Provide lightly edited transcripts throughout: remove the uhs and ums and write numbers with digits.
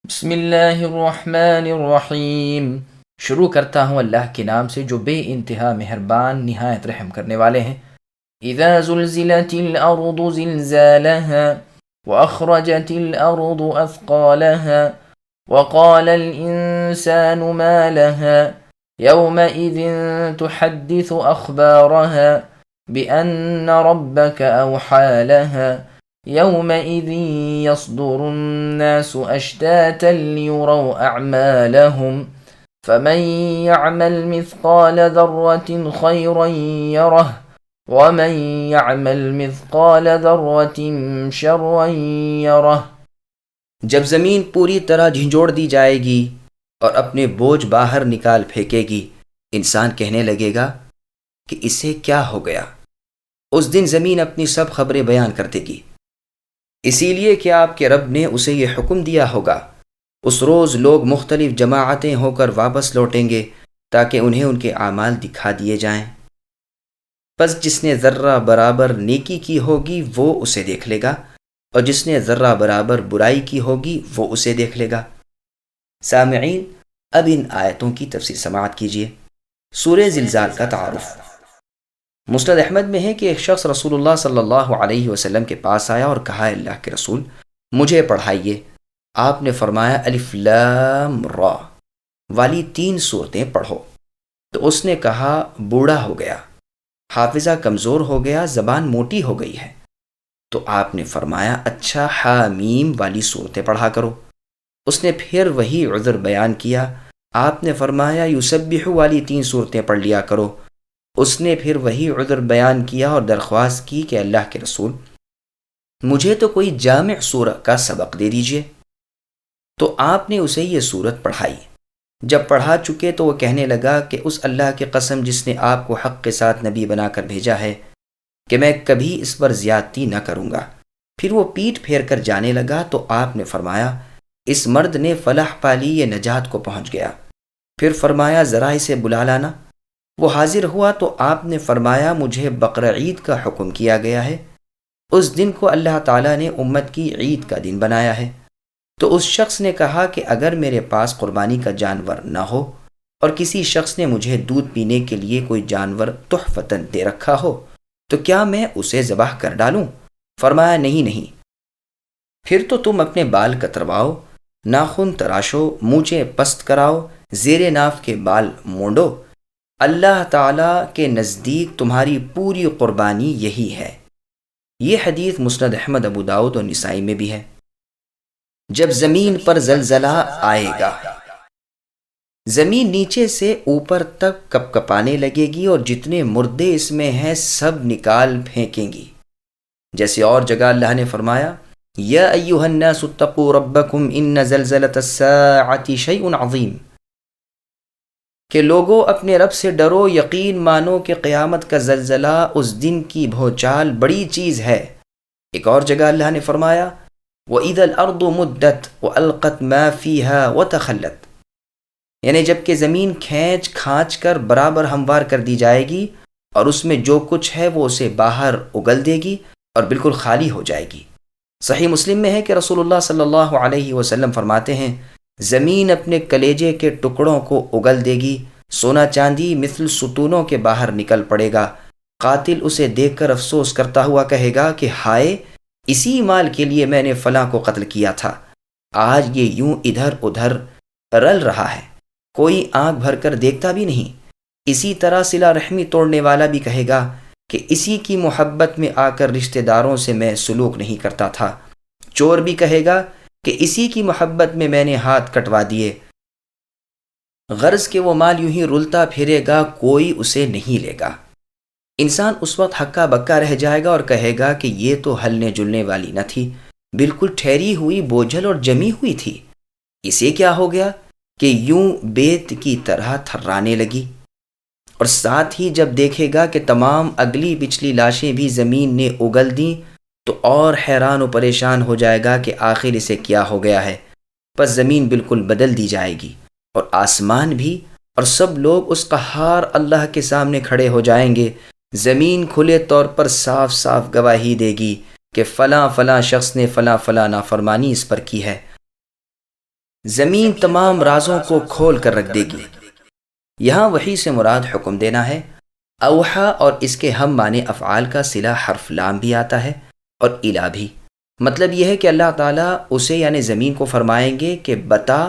بسم اللہ الرحمن الرحیم۔ شروع کرتا ہوں اللہ کے نام سے جو بے انتہا مہربان نہایت رحم کرنے والے ہیں۔ اذا زلزلت الارض زلزالها واخرجت الارض اثقالها وقال الانسان ما لها يومئذ تحدث اخبارها بان ربك اوحى لها يومئذ يصدر الناس أشتاتا ليروا أعمالهم فمن يعمل مثقال ذرة خيرا يره ومن يعمل مثقال ذرة شرا يره۔ جب زمین پوری طرح جھنجھوڑ دی جائے گی اور اپنے بوجھ باہر نکال پھینکے گی، انسان کہنے لگے گا کہ اسے کیا ہو گیا۔ اس دن زمین اپنی سب خبریں بیان کر دے گی، اسی لیے کہ آپ کے رب نے اسے یہ حکم دیا ہوگا۔ اس روز لوگ مختلف جماعتیں ہو کر واپس لوٹیں گے تاکہ انہیں ان کے اعمال دکھا دیے جائیں۔ پس جس نے ذرہ برابر نیکی کی ہوگی وہ اسے دیکھ لے گا، اور جس نے ذرہ برابر برائی کی ہوگی وہ اسے دیکھ لے گا۔ سامعین، اب ان آیتوں کی تفسیر سماعت کیجیے۔ سورہ زلزال کا تعارف۔ مسند احمد میں ہے کہ ایک شخص رسول اللہ صلی اللہ علیہ وسلم کے پاس آیا اور کہا، اللہ کے رسول مجھے پڑھائیے۔ آپ نے فرمایا الف لام را والی 3 سورتیں پڑھو۔ تو اس نے کہا بوڑھا ہو گیا، حافظہ کمزور ہو گیا، زبان موٹی ہو گئی ہے۔ تو آپ نے فرمایا اچھا حامیم والی صورتیں پڑھا کرو۔ اس نے پھر وہی عذر بیان کیا۔ آپ نے فرمایا یسبح والی 3 صورتیں پڑھ لیا کرو۔ اس نے پھر وہی عذر بیان کیا اور درخواست کی کہ اللہ کے رسول مجھے تو کوئی جامع سورہ کا سبق دے دیجئے۔ تو آپ نے اسے یہ سورت پڑھائی۔ جب پڑھا چکے تو وہ کہنے لگا کہ اس اللہ کی قسم جس نے آپ کو حق کے ساتھ نبی بنا کر بھیجا ہے کہ میں کبھی اس پر زیادتی نہ کروں گا۔ پھر وہ پیٹھ پھیر کر جانے لگا تو آپ نے فرمایا اس مرد نے فلاح پالی، یہ نجات کو پہنچ گیا۔ پھر فرمایا ذرا اسے بلا لانا۔ وہ حاضر ہوا تو آپ نے فرمایا مجھے بقرہ عید کا حکم کیا گیا ہے، اس دن کو اللہ تعالیٰ نے امت کی عید کا دن بنایا ہے۔ تو اس شخص نے کہا کہ اگر میرے پاس قربانی کا جانور نہ ہو اور کسی شخص نے مجھے دودھ پینے کے لیے کوئی جانور تحفتاً دے رکھا ہو تو کیا میں اسے ذبح کر ڈالوں؟ فرمایا نہیں۔ پھر تو تم اپنے بال کترواؤ، ناخن تراشو، مونچھیں پست کراؤ، زیر ناف کے بال مونڈو۔ اللہ تعالیٰ کے نزدیک تمہاری پوری قربانی یہی ہے۔ یہ حدیث مسند احمد، ابو داؤد اور نسائی میں بھی ہے۔ جب زمین پر زلزلہ آئے گا، زمین نیچے سے اوپر تک کپ کپانے لگے گی اور جتنے مردے اس میں ہیں سب نکال پھینکیں گی۔ جیسے اور جگہ اللہ نے فرمایا یا ایھا الناس اتقوا ربکم ان زلزلۃ الساعۃ شیء عظیم، کہ لوگوں اپنے رب سے ڈرو، یقین مانو کہ قیامت کا زلزلہ اس دن کی بھونچال بڑی چیز ہے۔ ایک اور جگہ اللہ نے فرمایا وَإِذَا الْأَرْضُ مُدَّتْ وَأَلْقَتْ مَا فِيهَا وَتَخَلَّتْ، یعنی جب کہ زمین کھینچ کھانچ کر برابر ہموار کر دی جائے گی اور اس میں جو کچھ ہے وہ اسے باہر اگل دے گی اور بالکل خالی ہو جائے گی۔ صحیح مسلم میں ہے کہ رسول اللہ صلی اللہ علیہ وسلم فرماتے ہیں زمین اپنے کلیجے کے ٹکڑوں کو اگل دے گی، سونا چاندی مثل ستونوں کے باہر نکل پڑے گا۔ قاتل اسے دیکھ کر افسوس کرتا ہوا کہے گا کہ ہائے، اسی مال کے لیے میں نے فلاں کو قتل کیا تھا، آج یہ یوں ادھر ادھر رل رہا ہے، کوئی آنکھ بھر کر دیکھتا بھی نہیں۔ اسی طرح صلہ رحمی توڑنے والا بھی کہے گا کہ اسی کی محبت میں آ کر رشتہ داروں سے میں سلوک نہیں کرتا تھا۔ چور بھی کہے گا کہ اسی کی محبت میں میں نے ہاتھ کٹوا دیے۔ غرض کہ وہ مال یوں ہی رلتا پھرے گا، کوئی اسے نہیں لے گا۔ انسان اس وقت ہکا بکا رہ جائے گا اور کہے گا کہ یہ تو ہلنے جلنے والی نہ تھی، بالکل ٹھہری ہوئی بوجھل اور جمی ہوئی تھی، اسے کیا ہو گیا کہ یوں بیت کی طرح تھرانے لگی۔ اور ساتھ ہی جب دیکھے گا کہ تمام اگلی پچھلی لاشیں بھی زمین نے اگل دیں تو اور حیران و پریشان ہو جائے گا کہ آخر اسے کیا ہو گیا ہے۔ پس زمین بالکل بدل دی جائے گی اور آسمان بھی، اور سب لوگ اس قہار اللہ کے سامنے کھڑے ہو جائیں گے۔ زمین کھلے طور پر صاف صاف گواہی دے گی کہ فلاں فلاں شخص نے فلاں فلاں نافرمانی اس پر کی ہے۔ زمین تمام رازوں کو کھول کر رکھ دے گی۔ یہاں وحی سے مراد حکم دینا ہے۔ اوحا اور اس کے ہم معنی افعال کا صلہ حرف لام بھی آتا ہے اور الا بھی۔ مطلب یہ ہے کہ اللہ تعالیٰ اسے یعنی زمین کو فرمائیں گے کہ بتا،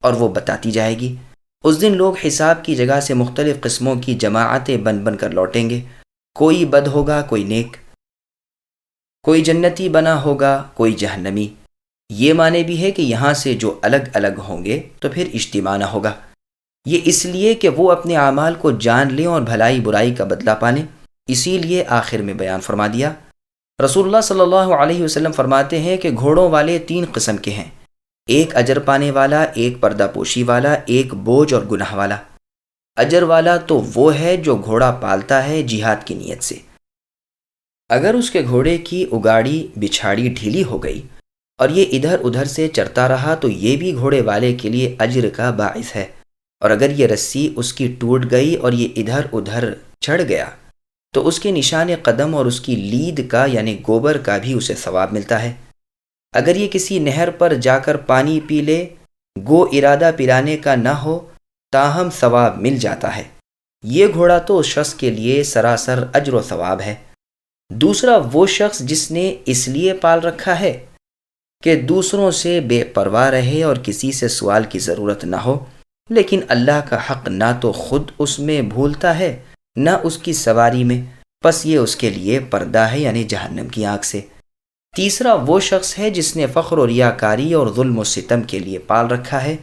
اور وہ بتاتی جائے گی۔ اس دن لوگ حساب کی جگہ سے مختلف قسموں کی جماعتیں بن بن کر لوٹیں گے۔ کوئی بد ہوگا، کوئی نیک، کوئی جنتی بنا ہوگا، کوئی جہنمی۔ یہ معنی بھی ہے کہ یہاں سے جو الگ الگ ہوں گے تو پھر اجتماع نہ ہوگا۔ یہ اس لیے کہ وہ اپنے اعمال کو جان لیں اور بھلائی برائی کا بدلہ پالیں، اسی لیے آخر میں بیان فرما دیا۔ رسول اللہ صلی اللہ علیہ وسلم فرماتے ہیں کہ گھوڑوں والے 3 قسم کے ہیں، ایک اجر پانے والا، ایک پردہ پوشی والا، ایک بوجھ اور گناہ والا۔ اجر والا تو وہ ہے جو گھوڑا پالتا ہے جہاد کی نیت سے۔ اگر اس کے گھوڑے کی اگاڑی بچھاڑی ڈھیلی ہو گئی اور یہ ادھر ادھر سے چرتا رہا تو یہ بھی گھوڑے والے کے لیے اجر کا باعث ہے، اور اگر یہ رسی اس کی ٹوٹ گئی اور یہ ادھر ادھر چڑھ گیا تو اس کے نشان قدم اور اس کی لید کا یعنی گوبر کا بھی اسے ثواب ملتا ہے۔ اگر یہ کسی نہر پر جا کر پانی پی لے، گو ارادہ پلانے کا نہ ہو، تاہم ثواب مل جاتا ہے۔ یہ گھوڑا تو اس شخص کے لیے سراسر اجر و ثواب ہے۔ دوسرا وہ شخص جس نے اس لیے پال رکھا ہے کہ دوسروں سے بے پرواہ رہے اور کسی سے سوال کی ضرورت نہ ہو، لیکن اللہ کا حق نہ تو خود اس میں بھولتا ہے نہ اس کی سواری میں، پس یہ اس کے لیے پردہ ہے یعنی جہنم کی آگ سے۔ تیسرا وہ شخص ہے جس نے فخر و ریاکاری اور ظلم و ستم کے لیے پال رکھا ہے،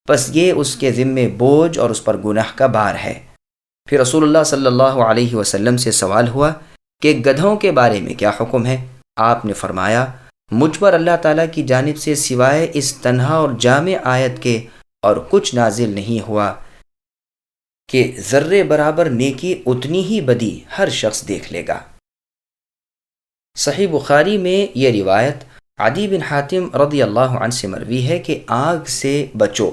پس یہ اس کے ذمے بوجھ اور اس پر گناہ کا بار ہے۔ پھر رسول اللہ صلی اللہ علیہ وسلم سے سوال ہوا کہ گدھوں کے بارے میں کیا حکم ہے؟ آپ نے فرمایا، مجھ پر اللہ تعالیٰ کی جانب سے سوائے اس تنہا اور جامع آیت کے اور کچھ نازل نہیں ہوا کہ ذرے برابر نیکی اتنی ہی بدی ہر شخص دیکھ لے گا۔ صحیح بخاری میں یہ روایت عدی بن حاتم رضی اللہ عنہ سے مروی ہے کہ آگ سے بچو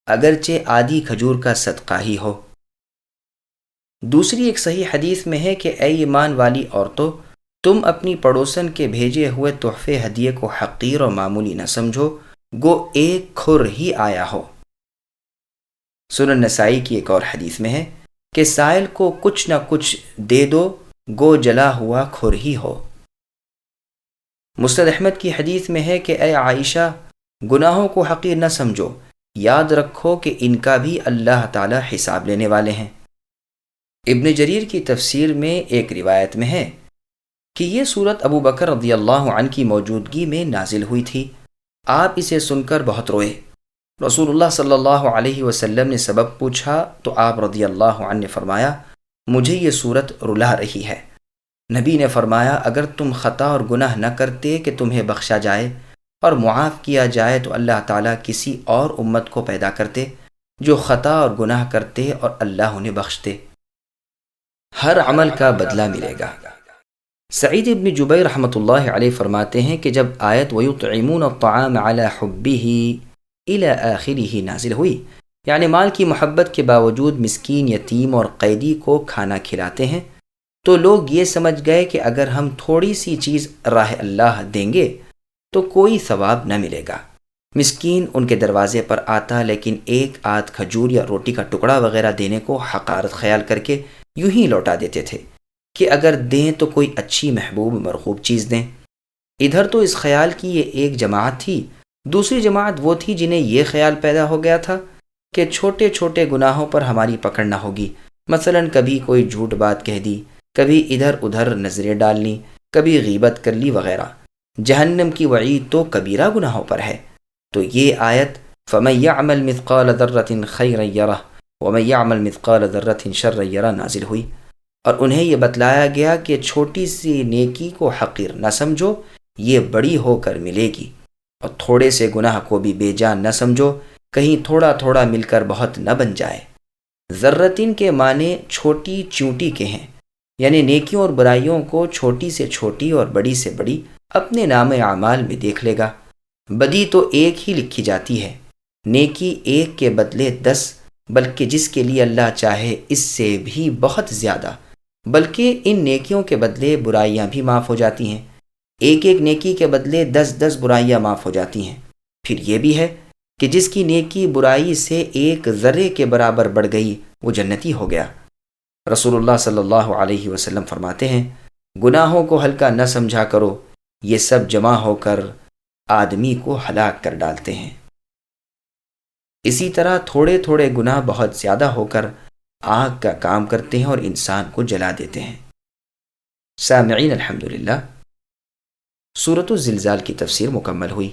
اگرچہ آدھی کھجور کا صدقہ ہی ہو۔ دوسری ایک صحیح حدیث میں ہے کہ اے ایمان والی عورتوں، تم اپنی پڑوسن کے بھیجے ہوئے تحفے ہدیے کو حقیر اور معمولی نہ سمجھو، گو ایک کھر ہی آیا ہو۔ سنن نسائی کی ایک اور حدیث میں ہے کہ سائل کو کچھ نہ کچھ دے دو، گو جلا ہوا کھر ہی ہو۔ مسند احمد کی حدیث میں ہے کہ اے عائشہ، گناہوں کو حقیر نہ سمجھو، یاد رکھو کہ ان کا بھی اللہ تعالی حساب لینے والے ہیں۔ ابن جریر کی تفسیر میں ایک روایت میں ہے کہ یہ سورت ابو بکر رضی اللہ عنہ کی موجودگی میں نازل ہوئی تھی۔ آپ اسے سن کر بہت روئے۔ رسول اللہ صلی اللہ علیہ وسلم نے سبب پوچھا تو آپ رضی اللہ عنہ نے فرمایا، مجھے یہ سورت رلا رہی ہے۔ نبی نے فرمایا، اگر تم خطا اور گناہ نہ کرتے کہ تمہیں بخشا جائے اور معاف کیا جائے تو اللہ تعالیٰ کسی اور امت کو پیدا کرتے جو خطا اور گناہ کرتے اور اللہ انہیں بخشتے۔ ہر عمل کا بدلہ ملے گا۔ سعید ابن جبیر رحمۃ اللہ علیہ فرماتے ہیں کہ جب آیت وَيُطْعِمُونَ الطَّعَامَ عَلَى حُبِّهِ إِلَى آخِرِهِ نازل ہوئی، یعنی مال کی محبت کے باوجود مسکین، یتیم اور قیدی کو کھانا کھلاتے ہیں، تو لوگ یہ سمجھ گئے کہ اگر ہم تھوڑی سی چیز راہ اللہ دیں گے تو کوئی ثواب نہ ملے گا۔ مسکین ان کے دروازے پر آتا لیکن ایک آدھ کھجور یا روٹی کا ٹکڑا وغیرہ دینے کو حقارت خیال کر کے یوں ہی لوٹا دیتے تھے کہ اگر دیں تو کوئی اچھی محبوب مرغوب چیز دیں۔ ادھر تو اس خیال کی یہ ایک جماعت تھی، دوسری جماعت وہ تھی جنہیں یہ خیال پیدا ہو گیا تھا کہ چھوٹے چھوٹے گناہوں پر ہماری پکڑ نہ ہوگی، مثلا کبھی کوئی جھوٹ بات کہہ دی، کبھی ادھر ادھر نظریں ڈال لیں، کبھی غیبت کر لی وغیرہ۔ جہنم کی وعید تو کبیرہ گناہوں پر ہے۔ تو یہ آیت فَمَن يَعْمَلْ مِثْقَالَ ذَرَّةٍ خَيْرًا يَرَهُ وَمَن يَعْمَلْ مِثْقَالَ ذَرَّةٍ شَرًّا يَرَهُ نازل ہوئی، اور انہیں یہ بتلایا گیا کہ چھوٹی سی نیکی کو حقیر نہ سمجھو، یہ بڑی ہو کر ملے گی، اور تھوڑے سے گناہ کو بھی بے جان نہ سمجھو، کہیں تھوڑا تھوڑا مل کر بہت نہ بن جائے۔ ذرتین کے معنی چھوٹی چونٹی کے ہیں، یعنی نیکیوں اور برائیوں کو چھوٹی سے چھوٹی اور بڑی سے بڑی اپنے نام اعمال میں دیکھ لے گا۔ بدی تو ایک ہی لکھی جاتی ہے، نیکی ایک کے بدلے 10، بلکہ جس کے لیے اللہ چاہے اس سے بھی بہت زیادہ، بلکہ ان نیکیوں کے بدلے برائیاں بھی معاف ہو جاتی ہیں، ایک ایک نیکی کے بدلے 10 10 برائیاں معاف ہو جاتی ہیں۔ پھر یہ بھی ہے کہ جس کی نیکی برائی سے ایک ذرے کے برابر بڑھ گئی وہ جنتی ہو گیا۔ رسول اللہ صلی اللہ علیہ وسلم فرماتے ہیں، گناہوں کو ہلکا نہ سمجھا کرو، یہ سب جمع ہو کر آدمی کو ہلاک کر ڈالتے ہیں۔ اسی طرح تھوڑے تھوڑے گناہ بہت زیادہ ہو کر آگ کا کام کرتے ہیں اور انسان کو جلا دیتے ہیں۔ سامعین، الحمدللہ سورۃ الزلزال کی تفسیر مکمل ہوئی۔